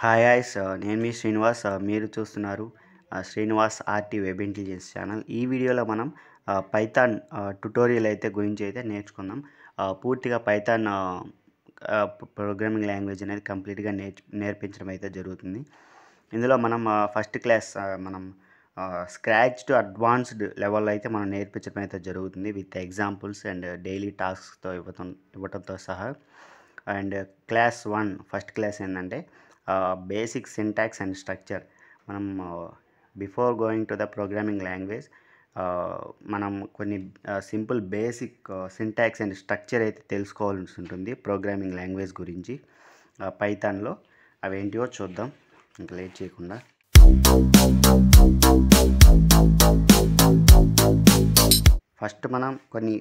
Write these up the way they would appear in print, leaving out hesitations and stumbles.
Hi ice నేను మీ శ్రీనివాస్. మీరు చూస్తున్నారు Srinivas RT web intelligence channel. ఈ వీడియోలో మనం పైథాన్ ట్యుటోరియల్ గురించి నేర్చుకుందాం. పూర్తిగా పైథాన్ ప్రోగ్రామింగ్ లాంగ్వేజ్ అనేది కంప్లీట్గా నేర్పించడం అయితే జరుగుతుంది. ఇందులో మనం ఫస్ట్ క్లాస్ మనం స్క్రాచ్ టు అడ్వాన్స్డ్ లెవెల్లో అయితే మనం నేర్పించడం అయితే జరుగుతుంది విత్ ఎగ్జాంపుల్స్ అండ్ డైలీ టాస్క్తో ఇవ్వడంతో సహా. అండ్ క్లాస్ 1 ఫస్ట్ క్లాస్ ఏంటంటే బేసిక్ సింటాక్స్ అండ్ స్ట్రక్చర్. మనం before going to the programming language మనం కొన్ని simple basic syntax and structure అయితే తెలుసుకోవాల్సి ఉంటుంది ప్రోగ్రామింగ్ లాంగ్వేజ్ గురించి పైథాన్లో. అవేంటివో చూద్దాం ఇంకా లేట్ చేయకుండా. ఫస్ట్ మనం కొన్ని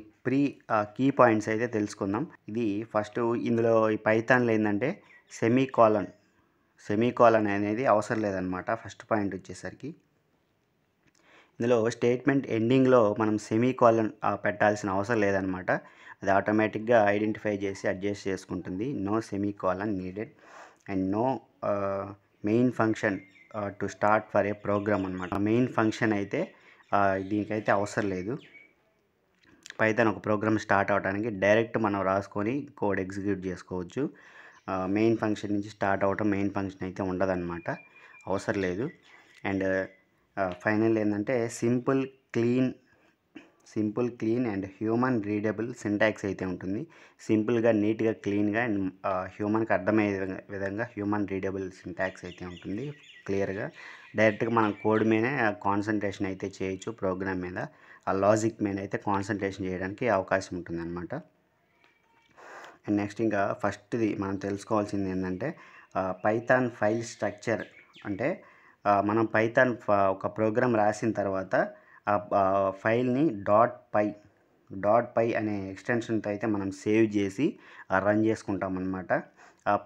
కీ పాయింట్స్ అయితే తెలుసుకుందాం. ఇది ఫస్ట్ ఇందులో ఈ పైథాన్లో ఏంటంటే సెమీకోలన్ అనేది అవసరం లేదనమాట. ఫస్ట్ పాయింట్ వచ్చేసరికి ఇందులో స్టేట్మెంట్ ఎండింగ్లో మనం సెమీకోలన్ పెట్టాల్సిన అవసరం లేదనమాట. అది ఆటోమేటిక్గా ఐడెంటిఫై చేసి అడ్జస్ట్ చేసుకుంటుంది. No semicolon needed and no main function to start for a program అనమాట. మెయిన్ ఫంక్షన్ అయితే దీనికైతే అవసరం లేదు. పైథాన్ ఒక ప్రోగ్రామ్ స్టార్ట్ అవడానికి డైరెక్ట్ మనం రాసుకొని కోడ్ ఎగ్జిక్యూట్ చేసుకోవచ్చు. మెయిన్ ఫంక్షన్ నుంచి స్టార్ట్ అవ్వటం మెయిన్ ఫంక్షన్ అయితే ఉండదన్నమాట, అవసరం లేదు. అండ్ ఫైనల్ ఏంటంటే simple clean and human readable syntax అయితే ఉంటుంది. సింపుల్గా, నీట్గా, క్లీన్గా అండ్ హ్యూమన్కి అర్థమయ్యే విధంగా హ్యూమన్ రీడబుల్ సింటాక్స్ అయితే ఉంటుంది. క్లియర్గా డైరెక్ట్గా మనం కోడ్ మీదే కాన్సన్ట్రేషన్ అయితే చేయొచ్చు. ప్రోగ్రామ్ మీద ఆ లాజిక్ మీద అయితే కాన్సన్ట్రేషన్ చేయడానికి అవకాశం ఉంటుంది అన్నమాట. అండ్ నెక్స్ట్ ఇంకా ఫస్ట్ది మనం తెలుసుకోవాల్సింది ఏంటంటే పైథాన్ ఫైల్ స్ట్రక్చర్. అంటే మనం పైథాన్ ఒక ప్రోగ్రామ్ రాసిన తర్వాత ఆ ఫైల్ని డాట్ పై అనే ఎక్స్టెన్షన్తో అయితే మనం సేవ్ చేసి రన్ చేసుకుంటాం అన్నమాట.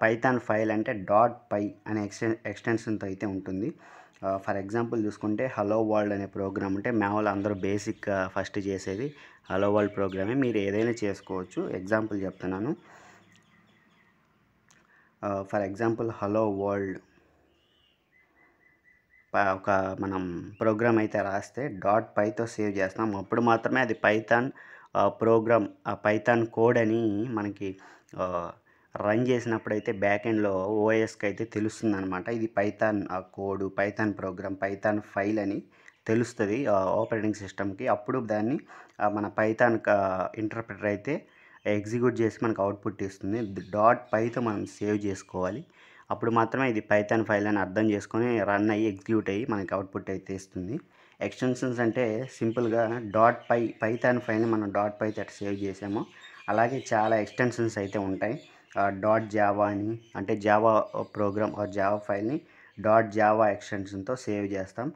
పైథాన్ ఫైల్ అంటే డాట్ పై అనే ఎక్స్టెన్షన్తో అయితే ఉంటుంది. ఫర్ ఎగ్జాంపుల్ చూసుకుంటే హలో వరల్డ్ అనే ప్రోగ్రామ్ ఉంటే మామూలు అందరూ బేసిక్ ఫస్ట్ చేసేది హలో వరల్డ్ ప్రోగ్రామే. మీరు ఏదైనా చేసుకోవచ్చు. ఎగ్జాంపుల్ చెప్తున్నాను. ఫర్ ఎగ్జాంపుల్ హలో వరల్డ్ ఒక మనం ప్రోగ్రామ్ అయితే రాస్తే డాట్ పైతో సేవ్ చేస్తాం. అప్పుడు మాత్రమే అది పైథాన్ ప్రోగ్రామ్, ఆ పైథాన్ కోడ్ అని మనకి రన్ చేసినప్పుడైతే బ్యాక్ ఎండ్లో ఓఎస్కి అయితే తెలుస్తుంది అనమాట. ఇది Python code, Python program, Python file అని తెలుస్తుంది ఆపరేటింగ్ సిస్టమ్కి. అప్పుడు దాన్ని మన పైథాన్ ఇంటర్ప్రిటర్ అయితే ఎగ్జిక్యూట్ చేసి మనకు అవుట్పుట్ ఇస్తుంది. డాట్ పైతో మనం సేవ్ చేసుకోవాలి. అప్పుడు మాత్రమే ఇది పైథాన్ ఫైల్ అని అర్థం చేసుకొని రన్ అయ్యి ఎగ్జిక్యూట్ అయ్యి మనకి అవుట్పుట్ అయితే ఇస్తుంది. ఎక్స్టెన్షన్స్ అంటే సింపుల్గా పైథాన్ ఫైల్ని మనం డాట్ పై అట్లా సేవ్ చేసాము. అలాగే చాలా ఎక్స్టెన్షన్స్ అయితే ఉంటాయి. డాట్ జావా అని, అంటే జావా ప్రోగ్రామ్ జావా ఫైల్ని డాట్ జావా ఎక్స్టెన్షన్తో సేవ్ చేస్తాం.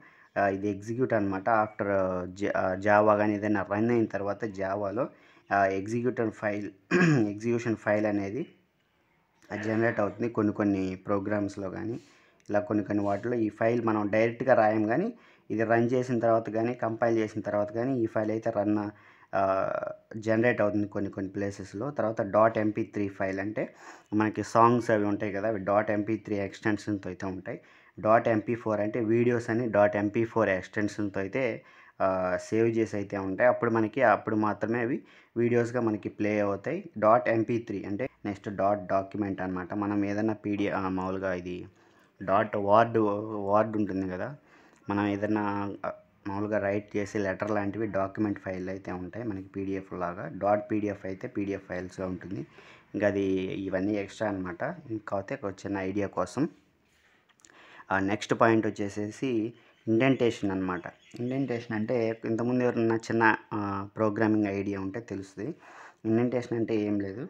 ఇది ఎగ్జిక్యూట్ అనమాట. ఆఫ్టర్ జావా కానీ ఏదైనా రన్ అయిన తర్వాత జావాలో ఎగ్జిక్యూషన్ ఫైల్ అనేది జనరేట్ అవుతుంది. కొన్ని ప్రోగ్రామ్స్లో కానీ ఇలా కొన్ని వాటిలో ఈ ఫైల్ మనం డైరెక్ట్గా రాయం, కానీ ఇది రన్ చేసిన తర్వాత కానీ కంపైల్ చేసిన తర్వాత కానీ ఈ ఫైల్ అయితే జనరేట్ అవుతుంది కొన్ని ప్లేసెస్లో. తర్వాత .mp3 ఫైల్ అంటే మనకి సాంగ్స్ అవి ఉంటాయి కదా, అవి .mp3 ఎక్స్టెన్షన్తో అయితే ఉంటాయి. .mp4 అంటే వీడియోస్ అని .mp4 ఎక్స్టెన్షన్తో అయితే సేవ్ చేసి అయితే ఉంటాయి. అప్పుడు మాత్రమే అవి వీడియోస్గా మనకి ప్లే అవుతాయి. .mp3 అంటే నెక్స్ట్ డాక్యుమెంట్ అనమాట. మనం ఏదైనా మామూలుగా ఇది వార్డ్ ఉంటుంది కదా, మనం ఏదైనా మామూలుగా రైట్ చేసి లెటర్ లాంటివి డాక్యుమెంట్ ఫైల్ అయితే ఉంటాయి మనకి పీడిఎఫ్ లాగా. .pdf అయితే పీడిఎఫ్ ఫైల్స్గా ఉంటుంది. ఇంకా అది ఇవన్నీ ఎక్స్ట్రా అనమాట. ఇంకైతే ఒక చిన్న ఐడియా కోసం. నెక్స్ట్ పాయింట్ వచ్చేసేసి ఇండెంటేషన్ అనమాట. ఇండెంటేషన్ అంటే ఇంతకుముందు ఎవరైనా చిన్న ప్రోగ్రామింగ్ ఐడియా ఉంటే తెలుస్తుంది. ఇండెంటేషన్ అంటే ఏం లేదు.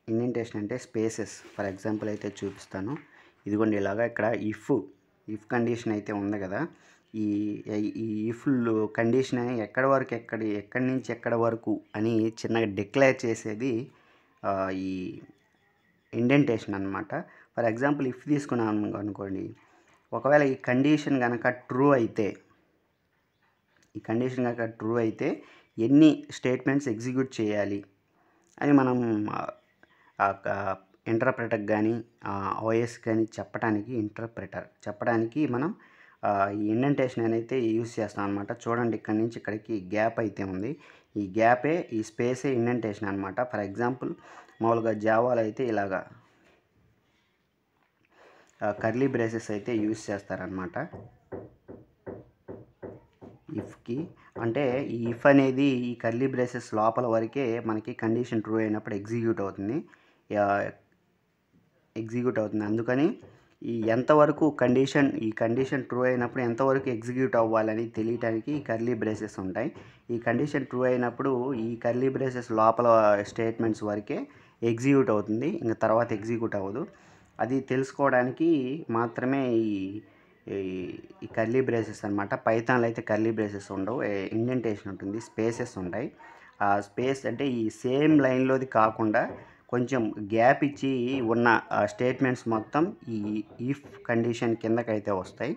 ఇండెంటేషన్ అంటే స్పేసెస్. ఫర్ ఎగ్జాంపుల్ అయితే చూపిస్తాను. ఇదిగోండి ఇలాగా ఇక్కడ ఇఫ్ కండిషన్ అయితే ఉంది కదా, ఈ ఇఫ్ కండిషన్ ఎక్కడి నుంచి ఎక్కడ వరకు అని చిన్నగా డిక్లేర్ చేసేది ఈ ఇండెంటేషన్ అనమాట. ఫర్ ఎగ్జాంపుల్ ఇఫ్ తీసుకున్నాను అనుకోండి, ఒకవేళ ఈ కండిషన్ కనుక ట్రూ అయితే ఎన్ని స్టేట్మెంట్స్ ఎగ్జిక్యూట్ చేయాలి అని మనం ఇంటర్ప్రెటర్కి కానీ ఓఎస్ కానీ చెప్పడానికి మనం ఈ ఇండెంటేషన్ అనేది యూస్ చేస్తాం అనమాట. చూడండి, ఇక్కడి నుంచి ఇక్కడికి గ్యాప్ అయితే ఉంది. ఈ గ్యాపే, ఈ స్పేసే ఇండెంటేషన్ అనమాట. ఫర్ ఎగ్జాంపుల్ మామూలుగా జావాలో అయితే ఇలాగా కర్లీ బ్రేసెస్ అయితే యూస్ చేస్తారనమాట ఇఫ్కి. అంటే ఈ ఇఫ్ అనేది ఈ కర్లీ బ్రేసెస్ లోపల వరకే మనకి కండిషన్ ట్రూ అయినప్పుడు ఎగ్జిక్యూట్ అవుతుంది. అందుకని ఈ ఎంతవరకు ఈ కండిషన్ ట్రూ అయినప్పుడు ఎంతవరకు ఎగ్జిక్యూట్ అవ్వాలని తెలియటానికి ఈ కర్లీ బ్రేసెస్ ఉంటాయి. ఈ కండిషన్ ట్రూ అయినప్పుడు ఈ కర్లీ బ్రేసెస్ లోపల స్టేట్మెంట్స్ వరకే ఎగ్జిక్యూట్ అవుతుంది, ఇంకా తర్వాత ఎగ్జిక్యూట్ అవ్వదు. అది తెలుసుకోవడానికి మాత్రమే ఈ కర్లీ బ్రేసెస్ అనమాట. పైథాన్లో అయితే కర్లీ బ్రేసెస్ ఉండవు, ఇండెంటేషన్ ఉంటుంది, స్పేసెస్ ఉంటాయి. ఆ స్పేస్ అంటే ఈ సేమ్ లైన్లోది కాకుండా కొంచెం గ్యాప్ ఇచ్చి ఉన్న స్టేట్మెంట్స్ మొత్తం ఈ ఇఫ్ కండిషన్ కిందకైతే వస్తాయి.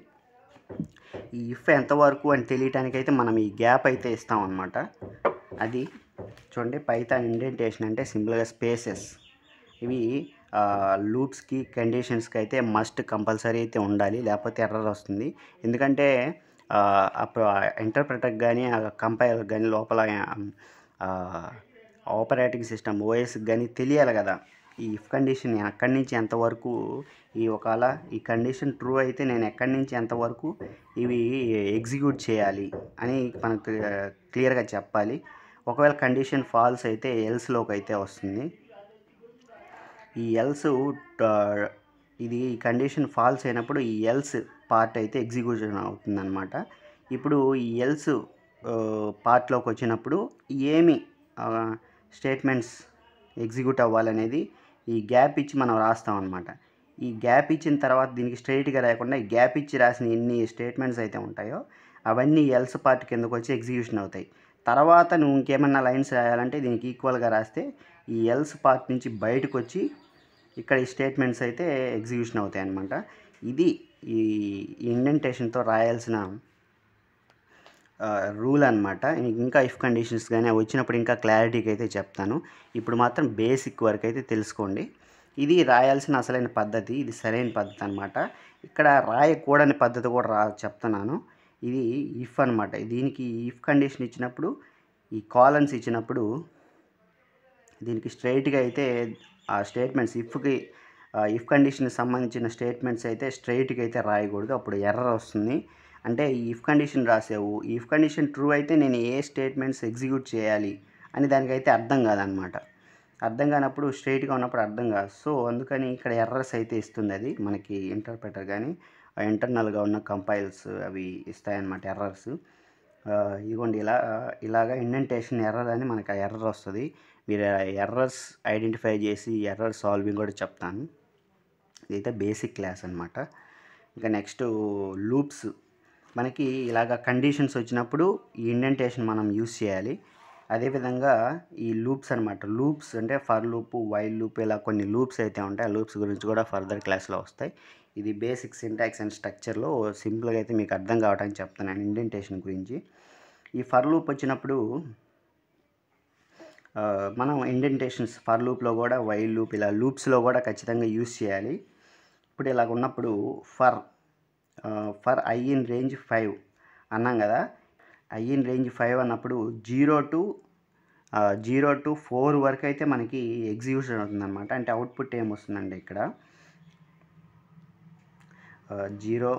ఈ ఇఫ్ ఎంతవరకు అని తెలియటానికైతే మనం ఈ గ్యాప్ అయితే ఇస్తాం అన్నమాట. అది చూడండి, పైథాన్ ఇండెంటేషన్ అంటే సింపుల్గా స్పేసెస్. ఇవి లూప్స్కి కండిషన్స్కి అయితే మస్ట్ కంపల్సరీ అయితే ఉండాలి, లేకపోతే ఎర్రర్ వస్తుంది. ఎందుకంటే అప్పుడు ఇంటర్ప్రెటర్కి కానీ కంపైలర్కి కానీ లోపల ఆపరేటింగ్ సిస్టమ్ ఓఎస్కి కానీ తెలియాలి కదా ఈ ఇఫ్ కండిషన్ ఎక్కడి నుంచి ఎంతవరకు, ఒకవేళ ఈ కండిషన్ ట్రూ అయితే నేను ఎక్కడి నుంచి ఎంతవరకు ఇవి ఎగ్జిక్యూట్ చేయాలి అని మనకు క్లియర్గా చెప్పాలి. ఒకవేళ కండిషన్ ఫాల్స్ అయితే ఎల్స్లోకి అయితే వస్తుంది. ఈ ఎల్స్ ఇది కండిషన్ ఫాల్స్ అయినప్పుడు ఈ ఎల్స్ పార్ట్ అయితే ఎగ్జిక్యూషన్ అవుతుందన్నమాట. ఇప్పుడు ఈ ఎల్స్ పార్ట్లోకి వచ్చినప్పుడు ఏమి స్టేట్మెంట్స్ ఎగ్జిక్యూట్ అవ్వాలనేది ఈ గ్యాప్ ఇచ్చి మనం రాస్తాం అన్నమాట. ఈ గ్యాప్ ఇచ్చిన తర్వాత దీనికి స్ట్రైట్గా రాకుండా ఈ గ్యాప్ ఇచ్చి రాసిన ఎన్ని స్టేట్మెంట్స్ అయితే ఉంటాయో అవన్నీ ఎల్స్ పార్ట్ కిందకు వచ్చి ఎగ్జిక్యూషన్ అవుతాయి. తర్వాత నువ్వు ఇంకేమన్నా లైన్స్ రాయాలంటే దీనికి ఈక్వల్గా రాస్తే ఈ ఎల్స్ పార్ట్ నుంచి బయటకు వచ్చి ఇక్కడ ఈ స్టేట్మెంట్స్ అయితే ఎగ్జిక్యూషన్ అవుతాయి అన్నమాట. ఇది ఈ ఇండెంటేషన్తో రాయాల్సిన రూల్ అనమాట. ఇంకా ఇఫ్ కండిషన్స్ కానీ వచ్చినప్పుడు ఇంకా క్లారిటీకి అయితే చెప్తాను. ఇప్పుడు మాత్రం బేసిక్ వరకు అయితే తెలుసుకోండి. ఇది రాయాల్సిన అసలైన పద్ధతి, ఇది సరైన పద్ధతి అనమాట. ఇక్కడ రాయకూడని పద్ధతి కూడా చెప్తున్నాను. ఇది ఇఫ్ అనమాట. దీనికి ఇఫ్ కండిషన్ ఇచ్చినప్పుడు ఈ కాలన్స్ ఇచ్చినప్పుడు దీనికి స్ట్రైట్గా అయితే ఆ స్టేట్మెంట్స్ ఇఫ్ కండిషన్కి సంబంధించిన స్టేట్మెంట్స్ అయితే స్ట్రైట్గా అయితే రాయకూడదు, అప్పుడు ఎర్రర్ వస్తుంది. అంటే ఈ ఇఫ్ కండిషన్ రాసావు, ఈ ఇఫ్ కండిషన్ ట్రూ అయితే నేను ఏ స్టేట్మెంట్స్ ఎగ్జిక్యూట్ చేయాలి అని దానికైతే అర్థం కాదనమాట. అర్థం కానప్పుడు స్ట్రైట్గా ఉన్నప్పుడు అర్థం కాదు. సో అందుకని ఇక్కడ ఎర్రర్స్ అయితే ఇస్తుంది అది మనకి ఇంటర్ప్రెటర్ కానీ ఇంటర్నల్గా ఉన్న కంపైల్స్ అవి ఇస్తాయన్నమాట ఎర్రర్స్. ఇదిగోండి ఇలాగా ఇండెంటేషన్ ఎర్రర్ అని మనకి ఆ ఎర్రర్ వస్తుంది. మీరు ఎర్రర్స్ ఐడెంటిఫై చేసి ఎర్రర్ సాల్వింగ్ కూడా చెప్తాను. ఇదైతే బేసిక్ క్లాస్ అనమాట. ఇంకా నెక్స్ట్ లూప్స్. మనకి ఇలాగ కండిషన్స్ వచ్చినప్పుడు ఈ ఇండెంటేషన్ మనం యూస్ చేయాలి. అదేవిధంగా ఈ లూప్స్ అనమాట. లూప్స్ అంటే ఫర్ లూప్, వైల్ లూప్, ఇలా కొన్ని లూప్స్ అయితే ఉంటాయి. ఆ లూప్స్ గురించి కూడా ఫర్దర్ క్లాస్లో వస్తాయి. ఇది బేసిక్ సింటాక్స్ అండ్ స్ట్రక్చర్లో సింపుల్గా అయితే మీకు అర్థం కావడానికి చెప్తున్నాను ఇండెంటేషన్ గురించి. ఈ ఫర్ లూప్ వచ్చినప్పుడు మనం ఇండెంటేషన్స్ ఫర్ లూప్లో కూడా, వైల్ లూప్, ఇలా లూప్స్లో కూడా ఖచ్చితంగా యూస్ చేయాలి. ఇప్పుడు ఇలాగ ఉన్నప్పుడు ఫర్ ఐ ఇన్ రేంజ్ 5 అన్నాం కదా. ఐ ఇన్ రేంజ్ 5 అన్నప్పుడు 0 to 4 వరకు అయితే మనకి ఎగ్జిక్యూషన్ అవుతుందన్నమాట. అంటే అవుట్పుట్ ఏమొస్తుందండి ఇక్కడ 0,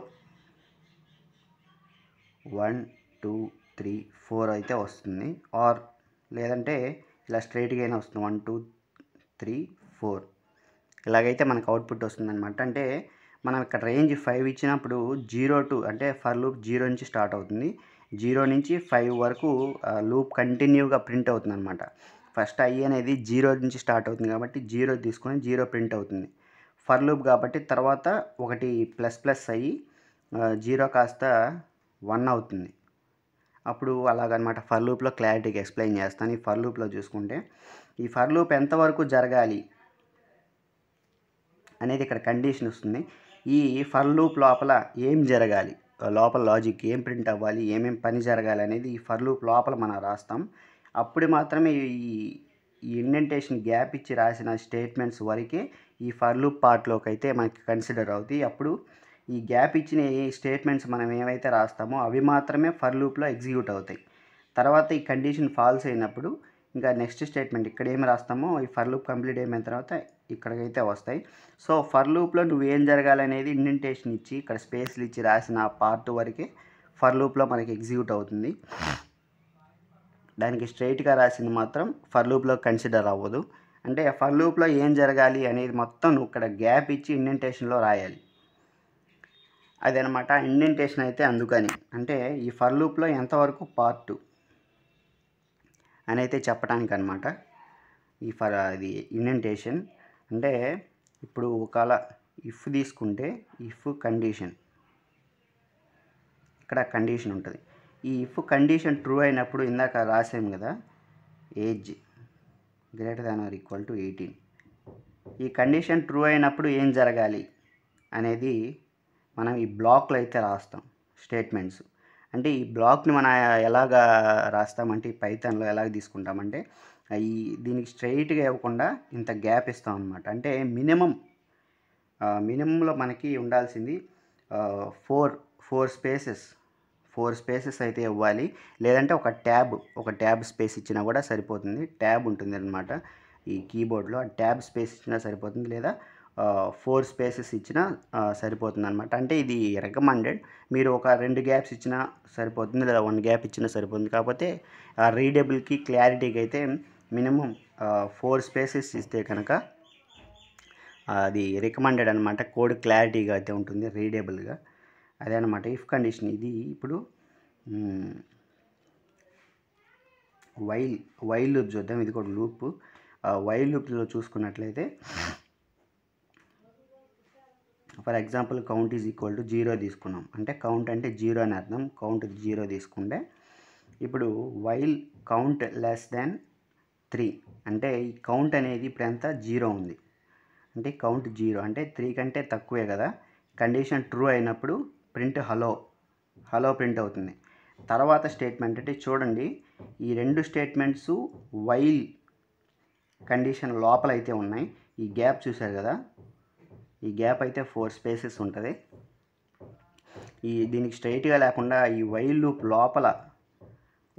1, 2, 3, 4 అయితే వస్తుంది. ఆర్ లేదంటే ఇలా స్ట్రైట్గా అయినా వస్తుంది 1, 2, 3, 4 ఇలాగైతే మనకు అవుట్పుట్ వస్తుందన్నమాట. అంటే మనం ఇక్కడ రేంజ్ 5 ఇచ్చినప్పుడు 0 to, అంటే ఫర్ లూప్ 0 నుంచి స్టార్ట్ అవుతుంది. 0 నుంచి 5 వరకు లూప్ కంటిన్యూగా ప్రింట్ అవుతుంది అనమాట. ఫస్ట్ ఐ అనేది 0 నుంచి స్టార్ట్ అవుతుంది కాబట్టి 0 తీసుకొని 0 ప్రింట్ అవుతుంది. ఫర్ లూప్ కాబట్టి తర్వాత ఒకటి ప్లస్ అయ్యి 0 కాస్త 1 అవుతుంది. అప్పుడు అలాగనమాట. ఫర్ లూప్లో క్లారిటీగా ఎక్స్ప్లెయిన్ చేస్తాను. ఈ ఫర్ లూప్లో చూసుకుంటే ఈ ఫర్ లూప్ ఎంతవరకు జరగాలి అనేది ఇక్కడ కండిషన్ వస్తుంది. ఈ ఫర్ లూప్ లోపల ఏం జరగాలి, లోపల లాజిక్ ఏం ప్రింట్ అవ్వాలి, ఏమేం పని జరగాలి అనేది ఈ ఫర్ లూప్ లోపల మనం రాస్తాం. అప్పుడు మాత్రమే ఈ ఇండెంటేషన్ గ్యాప్ ఇచ్చి రాసిన స్టేట్మెంట్స్ వరకే ఈ ఫర్ లూప్ పార్ట్లోకి అయితే మనకి కన్సిడర్ అవుతాయి. అప్పుడు ఈ గ్యాప్ ఇచ్చిన ఈ స్టేట్మెంట్స్ మనం ఏవైతే రాస్తామో అవి మాత్రమే ఫర్ లూప్లో ఎగ్జిక్యూట్ అవుతాయి. తర్వాత ఈ కండిషన్ ఫాల్స్ అయినప్పుడు ఇంకా నెక్స్ట్ స్టేట్మెంట్ ఇక్కడ ఏమి రాస్తామో ఈ ఫర్ లూప్ కంప్లీట్ అయిన తర్వాత ఇక్కడికైతే వస్తాయి. సో ఫర్ లూప్లో నువ్వేం జరగాలనేది ఇండెంటేషన్ ఇచ్చి ఇక్కడ స్పేస్లు ఇచ్చి రాసిన పార్ట్ వరకే ఫర్ లూప్లో మనకి ఎగ్జిక్యూట్ అవుతుంది. దానికి స్ట్రైట్గా రాసింది మాత్రం ఫర్ లూప్లో కన్సిడర్ అవ్వదు. అంటే ఫర్ లూప్లో ఏం జరగాలి అనేది మొత్తం నువ్వు ఇక్కడ గ్యాప్ ఇచ్చి ఇండెంటేషన్లో రాయాలి. అదనమాట ఇండెంటేషన్ అయితే. అందుకని అంటే ఈ ఫర్ లూప్లో ఎంతవరకు పార్ట్ అని అయితే చెప్పడానికి అనమాట ఈ అది ఇండెంటేషన్. అంటే ఇప్పుడు ఒకవేళ ఇఫ్ తీసుకుంటే ఇఫ్ కండిషన్, ఇక్కడ కండిషన్ ఉంటుంది. ఈ ఇఫ్ కండిషన్ ట్రూ అయినప్పుడు ఇందాక రాసాం కదా, age greater than or equal to 18. ఈ కండిషన్ ట్రూ అయినప్పుడు ఏం జరగాలి అనేది మనం ఈ బ్లాక్లో అయితే రాస్తాం స్టేట్మెంట్స్. అంటే ఈ బ్లాక్ని మనం ఎలాగా రాస్తామంటే ఈ పైథాన్లో ఎలాగ తీసుకుంటామంటే దీనికి స్ట్రైట్గా ఇవ్వకుండా ఇంత గ్యాప్ ఇస్తాం అనమాట. అంటే మినిమంలో మనకి ఉండాల్సింది 4 స్పేసెస్ అయితే ఇవ్వాలి. లేదంటే ఒక ట్యాబ్ స్పేస్ ఇచ్చినా కూడా సరిపోతుంది. ట్యాబ్ ఉంటుంది అనమాట ఈ కీబోర్డ్లో, ఆ ట్యాబ్ స్పేస్ ఇచ్చినా సరిపోతుంది, లేదా 4 స్పేసెస్ ఇచ్చినా సరిపోతుంది అనమాట. అంటే ఇది రికమెండెడ్. మీరు ఒక 2 గ్యాప్స్ ఇచ్చినా సరిపోతుంది, లేదా 1 గ్యాప్ ఇచ్చినా సరిపోతుంది. కాకపోతే రీడబుల్కి క్లారిటీకి అయితే మినిమం 4 స్పేసెస్ ఇస్తే కనుక అది రికమెండెడ్ అనమాట. కోడ్ క్లారిటీగా అయితే ఉంటుంది, రీడబుల్గా. అదే అనమాట ఇఫ్ కండిషన్. ఇది ఇప్పుడు వైల్ లూప్ చూద్దాం. ఇది కూడా లూప్. వైల్ లూప్లో చూసుకున్నట్లయితే for example count is equal to 0 తీసుకున్నాం. అంటే కౌంట్ అంటే 0 అని అర్థం. కౌంట్ 0 తీసుకుంటే ఇప్పుడు వైల్ కౌంట్ లెస్ దాన్ 3 అంటే ఈ కౌంట్ అనేది ఇప్పుడు ఎంత 0 ఉంది. అంటే కౌంట్ 0 అంటే 3 కంటే తక్కువే కదా. కండిషన్ ట్రూ అయినప్పుడు ప్రింట్ హలో ప్రింట్ అవుతుంది. తర్వాత స్టేట్మెంట్ అంటే చూడండి, ఈ 2 స్టేట్మెంట్స్ వైల్ కండిషన్ లోపల అయితే ఉన్నాయి. ఈ గ్యాప్ చూశారు కదా, ఈ గ్యాప్ అయితే 4 స్పేసెస్ ఉంటుంది. దీనికి స్ట్రైట్గా లేకుండా ఈ వైల్ లూప్ లోపల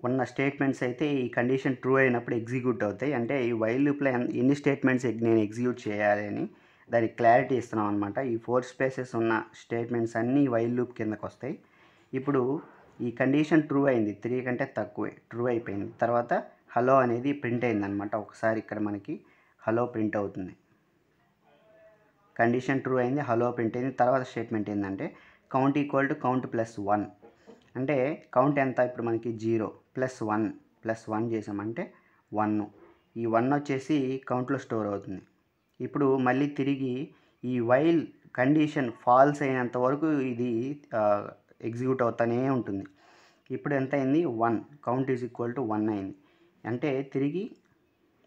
ఉన్న స్టేట్మెంట్స్ అయితే ఈ కండిషన్ ట్రూ అయినప్పుడు ఎగ్జిక్యూట్ అవుతాయి. అంటే ఈ వైల్ లూప్లో ఎన్ని స్టేట్మెంట్స్ నేను ఎగ్జిక్యూట్ చేయాలి అని దానికి క్లారిటీ ఇస్తున్నాం అనమాట. ఈ 4 స్పేసెస్ ఉన్న స్టేట్మెంట్స్ అన్నీ వైల్ లూప్ కిందకు వస్తాయి. ఇప్పుడు ఈ కండిషన్ ట్రూ అయింది, 3 కంటే తక్కువే, ట్రూ అయిపోయింది. తర్వాత హలో అనేది ప్రింట్ అయింది అనమాట. ఒకసారి ఇక్కడ మనకి హలో ప్రింట్ అవుతుంది. కండిషన్ ట్రూ అయింది, హలో ప్రింట్ అయింది. తర్వాత స్టేట్మెంట్ ఏంటంటే count equal to count plus 1. అంటే కౌంట్ ఎంత ఇప్పుడు మనకి 0 ప్లస్ 1 చేసామంటే 1. ఈ 1 వచ్చేసి కౌంట్లో స్టోర్ అవుతుంది. ఇప్పుడు మళ్ళీ తిరిగి ఈ వైల్ కండిషన్ ఫాల్స్ అయినంత వరకు ఇది ఎగ్జిక్యూట్ అవుతూనే ఉంటుంది. ఇప్పుడు ఎంత అయింది 1, కౌంట్ ఈజ్ ఈక్వల్ టు 1 అయింది. అంటే తిరిగి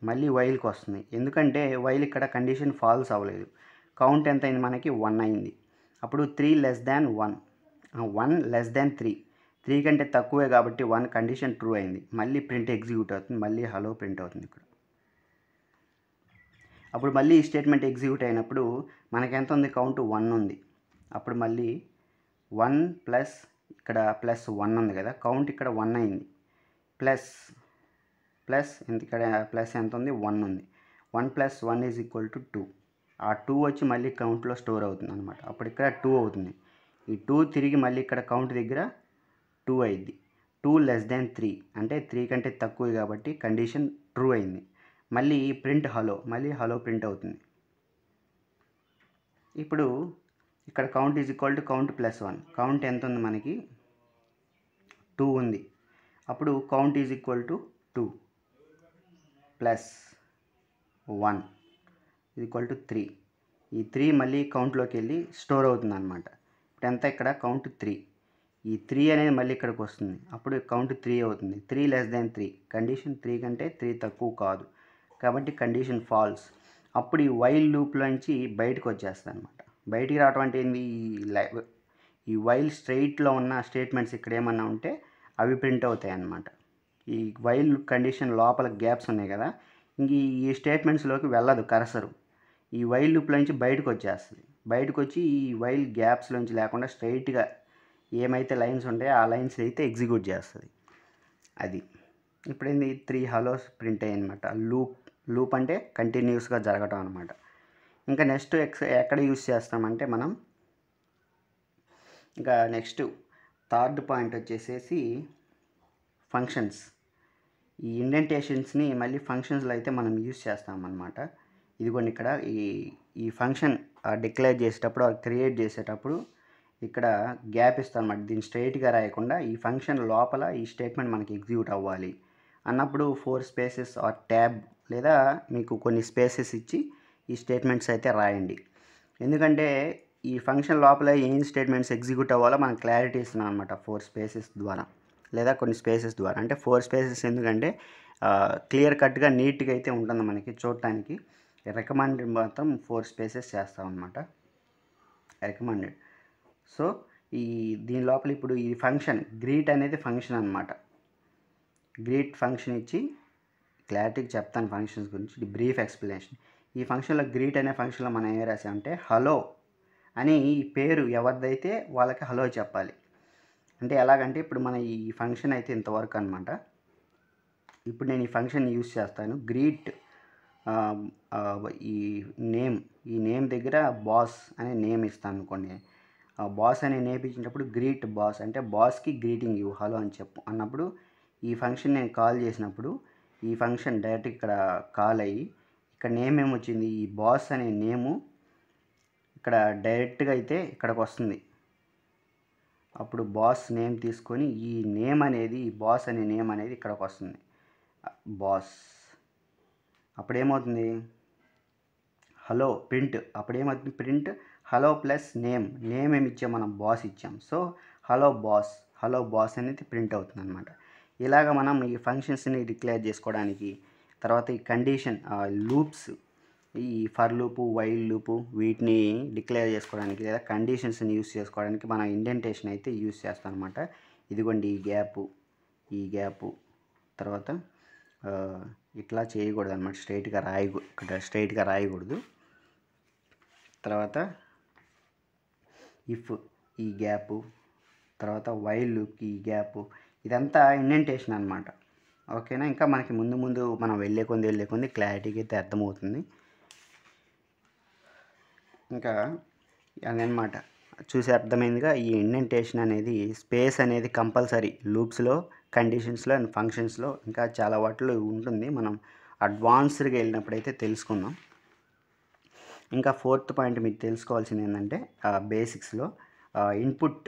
మళ్ళీ వైల్కి వస్తుంది. ఎందుకంటే వైల్ ఇక్కడ కండిషన్ ఫాల్స్ అవ్వలేదు. కౌంట్ ఎంత అయింది మనకి 1 అయింది. అప్పుడు 3 లెస్ దాన్ 1, 1 లెస్ దాన్ 3 కంటే తక్కువే కాబట్టి 1 కండిషన్ ట్రూ అయింది. మళ్ళీ ప్రింట్ ఎగ్జిక్యూట్ అవుతుంది, మళ్ళీ హలో ప్రింట్ అవుతుంది ఇక్కడ. అప్పుడు మళ్ళీ ఈ స్టేట్మెంట్ ఎగ్జిక్యూట్ అయినప్పుడు మనకి ఎంత ఉంది, కౌంట్ 1 ఉంది. అప్పుడు మళ్ళీ 1 ప్లస్ ఇక్కడ ప్లస్ 1 ఉంది కదా, కౌంట్ ఇక్కడ 1 అయింది. ప్లస్ ఇక్కడ ప్లస్ ఎంత ఉంది, 1 ఉంది. 1 ప్లస్ 1 ఈజ్ ఈక్వల్ టు 2. ఆ 2 వచ్చి మళ్ళీ కౌంట్లో స్టోర్ అవుతుంది అనమాట. అప్పుడు ఇక్కడ 2 అవుతుంది. ఈ 2 తిరిగి మళ్ళీ ఇక్కడ కౌంట్ దగ్గర 2 అయింది. 2 లెస్ దాన్ 3 అంటే 3 కంటే తక్కువ కాబట్టి కండిషన్ ట్రూ అయింది. మళ్ళీ ప్రింట్ మళ్ళీ హలో ప్రింట్ అవుతుంది. ఇప్పుడు ఇక్కడ count is equal to count plus 1. Count ఎంత ఉంది మనకి 2 ఉంది. అప్పుడు count is equal to 2 plus 1 equal to 3. ఈ 3 మళ్ళీ కౌంట్లోకి వెళ్ళి స్టోర్ అవుతుంది అనమాట. ఇప్పుడు ఎంత ఇక్కడ కౌంట్ 3. ఈ 3 అనేది మళ్ళీ ఇక్కడికి వస్తుంది. అప్పుడు కౌంట్ 3 అవుతుంది. 3 లెస్ దాన్ 3 కండిషన్ 3 కంటే 3 తక్కువ కాదు కాబట్టి కండిషన్ ఫాల్స్. అప్పుడు ఈ వైల్ లూప్లోంచి బయటకు వచ్చేస్తుంది అనమాట. బయటికి రావటం అంటే ఏంది, ఈ వైల్ స్ట్రైట్లో ఉన్న స్టేట్మెంట్స్ ఇక్కడ ఏమన్నా ఉంటే అవి ప్రింట్ అవుతాయి అన్నమాట. ఈ వైల్ కండిషన్ లోపల గ్యాప్స్ ఉన్నాయి కదా, ఇంక ఈ స్టేట్మెంట్స్లోకి వెళ్ళదు కర్సరు. ఈ వైల్ లూప్లో నుంచి బయటకు వచ్చేస్తుంది. బయటకు వచ్చి ఈ వైల్ గ్యాప్స్లోంచి లేకుండా స్ట్రైట్గా ఏమైతే లైన్స్ ఉంటాయో ఆ లైన్స్ అయితే ఎగ్జిక్యూట్ చేస్తుంది. అది ఇప్పుడు ఏంది 3 హలోస్ ప్రింట్ అయ్యాయి అనమాట. లూప్ అంటే కంటిన్యూస్గా జరగటం అనమాట. ఇంకా నెక్స్ట్ ఎక్కడ యూస్ చేస్తామంటే మనం ఇంకా నెక్స్ట్ థర్డ్ పాయింట్ వచ్చేసేసి ఫంక్షన్స్. ఈ ఇండెంటేషన్స్ని మళ్ళీ ఫంక్షన్స్లో అయితే మనం యూస్ చేస్తామన్నమాట. ఇదిగోండి ఇక్కడ ఈ ఫంక్షన్ డిక్లేర్ చేసేటప్పుడు క్రియేట్ చేసేటప్పుడు ఇక్కడ గ్యాప్ ఇస్తాం అన్నమాట. దీన్ని స్ట్రైట్గా రాయకుండా ఈ ఫంక్షన్ లోపల ఈ స్టేట్మెంట్ మనకి ఎగ్జిక్యూట్ అవ్వాలి అన్నప్పుడు 4 స్పేసెస్ ఆర్ ట్యాబ్ లేదా మీకు కొన్ని స్పేసెస్ ఇచ్చి ఈ స్టేట్మెంట్స్ అయితే రాయండి. ఎందుకంటే ఈ ఫంక్షన్ లోపల ఏం స్టేట్మెంట్స్ ఎగ్జిక్యూట్ అవ్వాలో మనకు క్లారిటీ ఇస్తున్నాం అనమాట 4 స్పేసెస్ ద్వారా లేదా కొన్ని స్పేసెస్ ద్వారా. అంటే 4 స్పేసెస్ ఎందుకంటే క్లియర్ కట్గా నీట్గా అయితే ఉంటుంది మనకి చూడటానికి. రికమెండెడ్ మాత్రం 4 స్పేసెస్ చేస్తాం అనమాట, రికమెండెడ్. సో దీని లోపల ఇప్పుడు ఈ ఫంక్షన్ గ్రీట్ అనేది ఫంక్షన్ అనమాట. గ్రీట్ ఫంక్షన్ ఇచ్చి క్లారిటీగా చెప్తాను ఫంక్షన్స్ గురించి, బ్రీఫ్ ఎక్స్ప్లెనేషన్. ఈ ఫంక్షన్లో గ్రీట్ అనే ఫంక్షన్లో మనం ఏం రాసామంటే హలో అని ఈ పేరు ఎవరిదైతే వాళ్ళకి హలో చెప్పాలి. అంటే ఎలాగంటే ఇప్పుడు మన ఈ ఫంక్షన్ అయితే ఇంతవరకు అనమాట. ఇప్పుడు నేను ఈ ఫంక్షన్ యూస్ చేస్తాను. గ్రీట్ ఈ నేమ్ దగ్గర బాస్ అనే నేమ్ ఇస్తాను అనుకోండి. బాస్ అనే నేమ్ ఇచ్చినప్పుడు గ్రీట్ బాస్ అంటే బాస్కి గ్రీటింగ్ యూ హలో అని చెప్పు అన్నప్పుడు ఈ ఫంక్షన్ నేను కాల్ చేసినప్పుడు ఈ ఫంక్షన్ డైరెక్ట్ ఇక్కడ కాల్ అయ్యి ఇక్కడ నేమ్ ఏమొచ్చింది, ఈ బాస్ అనే నేము ఇక్కడ డైరెక్ట్గా అయితే ఇక్కడికి వస్తుంది. అప్పుడు బాస్ నేమ్ తీసుకొని ఈ బాస్ అనే నేమ్ అనేది ఇక్కడికి వస్తుంది, బాస్. అప్పుడేమవుతుంది హలో ప్రింట్. అప్పుడేమవుతుంది ప్రింట్ హలో ప్లస్ నేమ్ ఏమి ఇచ్చాం మనం, బాస్ ఇచ్చాం. సో హలో బాస్ అనేది ప్రింట్ అవుతుంది అనమాట. ఇలాగ మనం ఈ ఫంక్షన్స్ని డిక్లేర్ చేసుకోవడానికి, తర్వాత ఈ కండిషన్ లూప్స్, ఈ ఫర్ లూపు వైల్ లూపు వీటిని డిక్లేర్ చేసుకోవడానికి లేదా కండిషన్స్ని యూస్ చేసుకోవడానికి మనం ఇండెంటేషన్ అయితే యూస్ చేస్తాం అనమాట. ఇదిగోండి ఈ గ్యాపు తర్వాత ఇట్లా చేయకూడదు అనమాట, స్ట్రైట్గా రాయకూడదు. తర్వాత ఇఫ్ ఈ గ్యాపు, తర్వాత వైల్ లూప్కి ఈ గ్యాపు, ఇదంతా ఇండెంటేషన్ అనమాట. ఓకేనా. ఇంకా మనకి ముందు మనం వెళ్ళే కొంది క్లారిటీకి అయితే అర్థమవుతుంది. ఇంకా అదనమాట చూసి అర్థమైందిగా. ఈ ఇండెంటేషన్ అనేది స్పేస్ అనేది కంపల్సరీ లూప్స్లో, కండిషన్స్లో అండ్ ఫంక్షన్స్లో ఇంకా చాలా వాటిలో ఉంటుంది. మనం అడ్వాన్స్డ్గా వెళ్ళినప్పుడైతే తెలుసుకుందాం. ఇంకా 4th పాయింట్ మీకు తెలుసుకోవాల్సింది ఏంటంటే బేసిక్స్లో ఇన్పుట్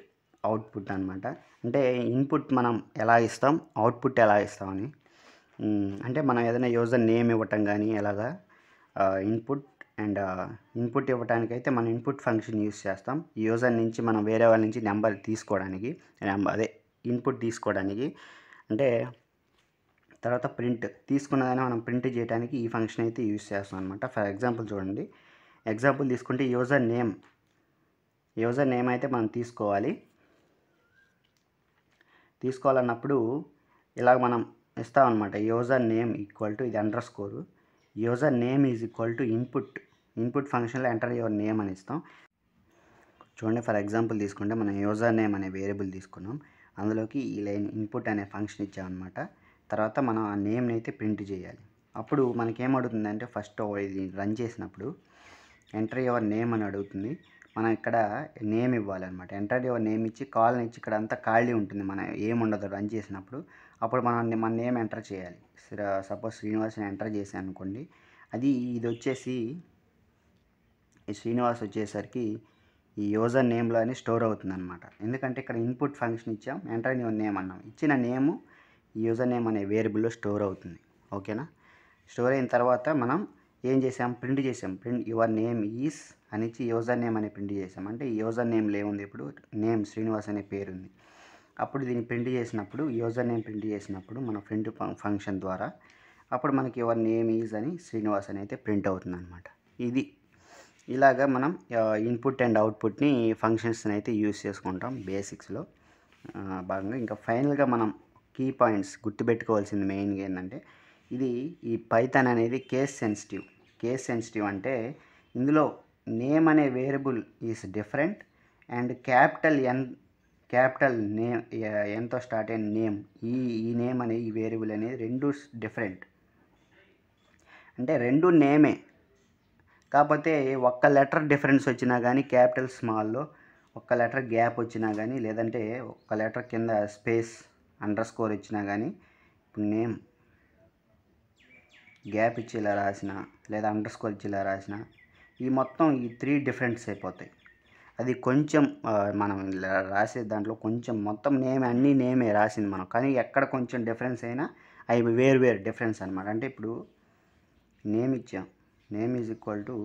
అవుట్పుట్ అనమాట. అంటే ఇన్పుట్ మనం ఎలా ఇస్తాం, అవుట్పుట్ ఎలా ఇస్తామని. అంటే మనం ఏదైనా యూజర్ నేమ్ ఇవ్వటం కానీ ఎలాగా ఇన్పుట్ ఇవ్వడానికైతే మనం ఇన్పుట్ ఫంక్షన్ యూస్ చేస్తాం. యూజర్ నుంచి మనం వేరే వాళ్ళ నుంచి నెంబర్ తీసుకోవడానికి, ఇన్పుట్ తీసుకోవడానికి. అంటే తర్వాత ప్రింట్ తీసుకున్నదాన్ని మనం ప్రింట్ చేయడానికి ఈ ఫంక్షన్ అయితే యూస్ చేస్తాం అనమాట. ఫర్ ఎగ్జాంపుల్ చూడండి, ఎగ్జాంపుల్ తీసుకుంటే యూజర్ నేమ్ అయితే మనం తీసుకోవాలన్నప్పుడు ఇలాగ మనం ఇస్తామన్నమాట. యూజర్ నేమ్ ఈక్వల్ టు ఇది underscore, user name is equal to input ఫంక్షన్లో ఎంటర్ యువర్ నేమ్ అని ఇస్తాం. చూడండి, ఫర్ ఎగ్జాంపుల్ తీసుకుంటే మనం యూజర్ నేమ్ అనే వేరియబుల్ తీసుకున్నాం, అందులోకి ఈ లైన్ ఇన్పుట్ అనే ఫంక్షన్ ఇచ్చామన్నమాట. తర్వాత మనం ఆ నేమ్ని అయితే ప్రింట్ చేయాలి. అప్పుడు మనకేమడుగుతుందంటే ఫస్ట్ ఇది రన్ చేసినప్పుడు ఎంటర్ యువర్ నేమ్ అని అడుగుతుంది. మనం ఇక్కడ నేమ్ ఇవ్వాలన్నమాట. ఎంటర్ యువర్ నేమ్ ఇచ్చి కాల్ని ఇచ్చి ఇక్కడ అంతా ఖాళీ ఉంటుంది, మనం ఏముండదు రన్ చేసినప్పుడు. అప్పుడు మన నేమ్ ఎంటర్ చేయాలి. సపోజ్ శ్రీనివాస్ ఎంటర్ చేశాను అనుకోండి, ఇది వచ్చేసి ఈ శ్రీనివాస్ వచ్చేసరికి ఈ యూజర్ నేమ్లో అని స్టోర్ అవుతుంది అనమాట. ఎందుకంటే ఇక్కడ ఇన్పుట్ ఫంక్షన్ ఇచ్చాం, ఎంటర్ యువర్ నేమ్ అన్నాం, ఇచ్చిన నేము ఈ యూజర్ నేమ్ అనే వేరియబుల్లో స్టోర్ అవుతుంది. ఓకేనా. స్టోర్ అయిన తర్వాత మనం ఏం చేసాం, ప్రింట్ యువర్ నేమ్ ఈస్ అని ఇచ్చి యూజర్ నేమ్ అనే ప్రింట్ చేసాం. అంటే ఈ యూజర్ నేమ్లో ఏముంది, ఇప్పుడు నేమ్ శ్రీనివాస్ అనే పేరు ఉంది. అప్పుడు దీన్ని ప్రింట్ చేసినప్పుడు యూజర్ నేమ్ ప్రింట్ చేసినప్పుడు మన ప్రింట్ ఫంక్షన్ ద్వారా అప్పుడు మనకి యువర్ నేమ్ ఈజ్ అని శ్రీనివాస్ అని అయితే ప్రింట్ అవుతుంది అనమాట. ఇలాగా మనం ఇన్పుట్ అండ్ అవుట్పుట్ని ఫంక్షన్స్ని అయితే యూస్ చేసుకుంటాం బేసిక్స్లో భాగంగా. ఇంకా ఫైనల్గా మనం కీ పాయింట్స్ గుర్తుపెట్టుకోవాల్సింది మెయిన్గా ఏంటంటే ఇది ఈ పైథాన్ అనేది కేస్ సెన్సిటివ్ అంటే ఇందులో నేమ్ అనే variable is different and capital name ఎంతో స్టార్ట్ అయిన నేమ్ ఈ నేమ్ అనే ఈ వేరియబుల్ అనేది రెండు డిఫరెంట్. అంటే రెండు నేమే, కాకపోతే ఒక్క లెటర్ డిఫరెన్స్ వచ్చినా కానీ క్యాపిటల్ స్మాల్లో ఒక్క లెటర్ గ్యాప్ వచ్చినా కానీ, లేదంటే ఒక్క లెటర్ కింద స్పేస్ అండర్ స్కోర్ ఇచ్చినా కానీ, ఇప్పుడు నేమ్ గ్యాప్ ఇచ్చి ఇలా రాసిన లేదా అండర్ స్కోర్ ఇచ్చి ఇలా రాసిన ఈ మొత్తం ఈ 3 డిఫరెన్స్ అయిపోతాయి. అది కొంచెం మనం ఇలా రాసే దాంట్లో కొంచెం మొత్తం నేమ్ అన్నీ నేమే రాసింది మనం, కానీ ఎక్కడ కొంచెం డిఫరెన్స్ అయినా అవి వేరు డిఫరెన్స్ అనమాట. అంటే ఇప్పుడు నేమ్ ఇచ్చాం, name is equal to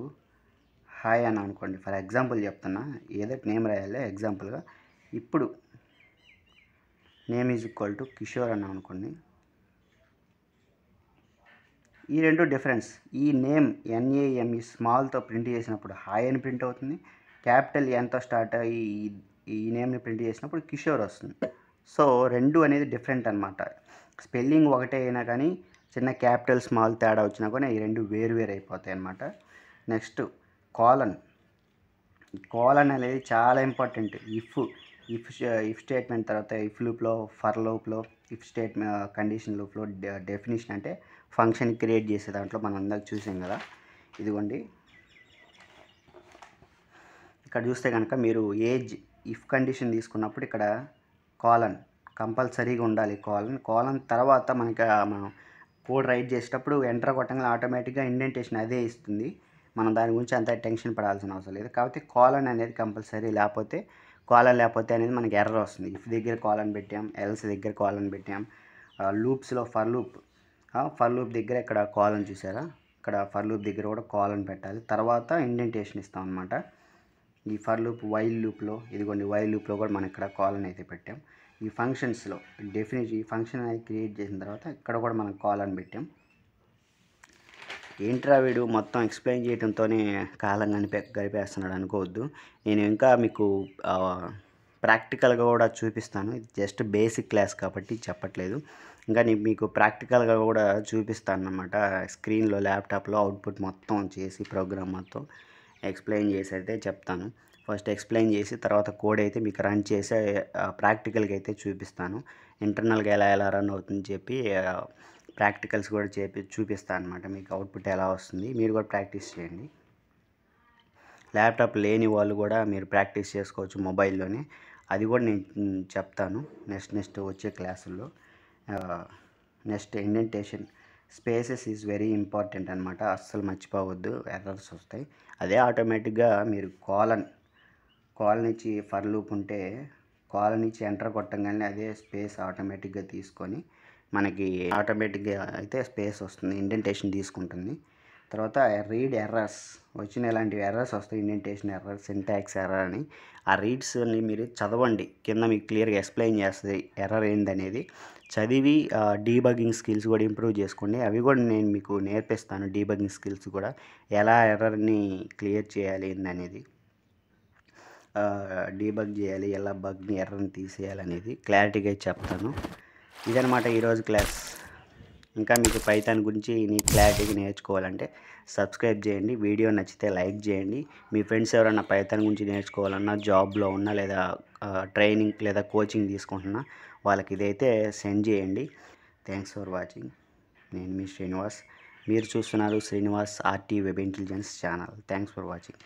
hi అని అనుకోండి, ఫర్ ఎగ్జాంపుల్ చెప్తున్నా, ఏదో నేమ్ రాయాలి ఎగ్జాంపుల్గా. ఇప్పుడు name is equal to Kishore అని అనుకోండి. ఈ రెండు డిఫరెన్స్. ఈ నేమ్ NAME స్మాల్తో ప్రింట్ చేసినప్పుడు హాయ్ అని ప్రింట్ అవుతుంది, క్యాపిటల్ Nతో స్టార్ట్ అయ్యి ఈ నేమ్ని ప్రింట్ చేసినప్పుడు కిషోర్ వస్తుంది. సో రెండు అనేది డిఫరెంట్ అనమాట. స్పెల్లింగ్ ఒకటే అయినా కానీ చిన్న క్యాపిటల్ స్మాల్ తేడా వచ్చినా కూడా ఈ రెండు వేరు అయిపోతాయి అన్నమాట. నెక్స్ట్ కాలన్ అనేది చాలా ఇంపార్టెంట్. ఇఫ్ స్టేట్మెంట్ తర్వాత ఇఫ్ లూప్లో, ఫర్ లూప్లో, ఇఫ్ కండిషన్ లూప్లో డెఫినిషన్ అంటే ఫంక్షన్ క్రియేట్ చేసే దాంట్లో మనం ఇందాక చూసాం కదా. ఇదిగోండి, ఇక్కడ చూస్తే కనుక మీరు ఏజ్ ఇఫ్ కండిషన్ తీసుకున్నప్పుడు ఇక్కడ కాలన్ కంపల్సరీగా ఉండాలి. కాలన్ తర్వాత మనకి మనం కోడ్ రైట్ చేసేటప్పుడు ఎంటర్ కొట్టగానే ఆటోమేటిక్గా ఇండెంటేషన్ అదే ఇస్తుంది. మనం దాని గురించి అంత టెన్షన్ పడాల్సిన అవసరం లేదు. కాబట్టి కాలన్ అనేది కంపల్సరీ, కాలన్ లేకపోతే అనేది మనకి ఎర్రర్ వస్తుంది. ఇఫ్ దగ్గర కాలన్ పెట్టాం, ఎల్స్ దగ్గర కాలన్ పెట్టాం, లూప్స్లో ఫర్ లూప్ దగ్గర ఇక్కడ కాలన్ చూసారా, ఇక్కడ ఫర్ లూప్ దగ్గర కూడా కాలన్ పెట్టాలి, తర్వాత ఇండెంటేషన్ ఇస్తాం అనమాట. ఈ ఫర్ లూప్ వైల్ లూప్లో, ఇదిగోండి వైల్ లూప్లో కూడా మనం ఇక్కడ కాలన్ అయితే పెట్టాం. ఈ ఫంక్షన్స్లో ఈ ఫంక్షన్ అనేది క్రియేట్ చేసిన తర్వాత ఇక్కడ కూడా మనం కాలన్ పెట్టాం. ఏంట్రా వీడు మొత్తం ఎక్స్ప్లెయిన్ చేయడంతోనే కాలం గడిపేస్తున్నాడు అనుకోవద్దు. నేను ఇంకా మీకు ప్రాక్టికల్గా కూడా చూపిస్తాను. ఇది జస్ట్ బేసిక్ క్లాస్ కాబట్టి చెప్పట్లేదు, ఇంకా నేను మీకు ప్రాక్టికల్గా కూడా చూపిస్తాను అన్నమాట. స్క్రీన్లో ల్యాప్టాప్లో అవుట్పుట్ మొత్తం చేసి ప్రోగ్రామ్ మొత్తం ఎక్స్ప్లెయిన్ చేసి అయితే చెప్తాను. ఫస్ట్ ఎక్స్ప్లెయిన్ చేసి తర్వాత కోడ్ అయితే మీకు రన్ చేసి ప్రాక్టికల్గా అయితే చూపిస్తాను. ఇంటర్నల్గా ఎలా రన్ అవుతుందని చెప్పి ప్రాక్టికల్స్ కూడా చూపిస్తాను అనమాట. మీకు అవుట్పుట్ ఎలా వస్తుంది మీరు కూడా ప్రాక్టీస్ చేయండి. ల్యాప్టాప్ లేని వాళ్ళు కూడా మీరు ప్రాక్టీస్ చేసుకోవచ్చు మొబైల్లోనే, అది కూడా నేను చెప్తాను నెక్స్ట్ వచ్చే క్లాసుల్లో. Next indentation spaces is very important అనమాట, అస్సలు మర్చిపోవద్దు, ఎర్రర్స్ వస్తాయి. అదే ఆటోమేటిక్గా మీరు కాలన్ ఇచ్చి ఫర్ లూప్ ఉంటే కాలన్ ఇచ్చి ఎంటర్ కొట్టంగానే అదే స్పేస్ ఆటోమేటిక్గా తీసుకొని మనకి ఆటోమేటిక్గా అయితే స్పేస్ వస్తుంది, ఇండెంటేషన్ తీసుకుంటుంది. తర్వాత రీడ్ ఎర్రర్స్ వచ్చిన ఇలాంటి ఎర్రర్స్ వస్తాయి, ఇండెంటేషన్ ఎర్రర్, సింటాక్స్ ఎర్రర్ అని. ఆ రీడ్స్ని మీరు చదవండి, కింద మీకు క్లియర్గా ఎక్స్ప్లెయిన్ చేస్తుంది ఎర్రర్ ఏందనేది. చదివి డీబగ్గింగ్ స్కిల్స్ కూడా ఇంప్రూవ్ చేసుకోండి. అవి కూడా నేను మీకు నేర్పిస్తాను, డీబగ్గింగ్ స్కిల్స్ కూడా ఎలా ఎర్రర్ని క్లియర్ చేయాలి ఏందనేది, డీబగ్ చేయాలి, ఎలా బగ్ని ఎర్రర్ని తీసేయాలనేది క్లారిటీగా చెప్తాను. ఇదనమాట ఈరోజు క్లాస్. ఇంకా మీకు పైథాన్ గురించి క్లారిటీగా నేర్చుకోవాలంటే సబ్స్క్రైబ్ చేయండి, వీడియో నచ్చితే లైక్ చేయండి. మీ ఫ్రెండ్స్ ఎవరైనా పైథాన్ గురించి నేర్చుకోవాలన్నా, జాబ్లో ఉన్నా లేదా ట్రైనింగ్ లేదా కోచింగ్ తీసుకుంటున్నా వాళ్ళకి ఇదైతే సెండ్ చేయండి. Thanks for watching. నేను మీ శ్రీనివాస్, మీరు చూస్తున్నారు Srinivas RT web intelligence channel. Thanks for watching.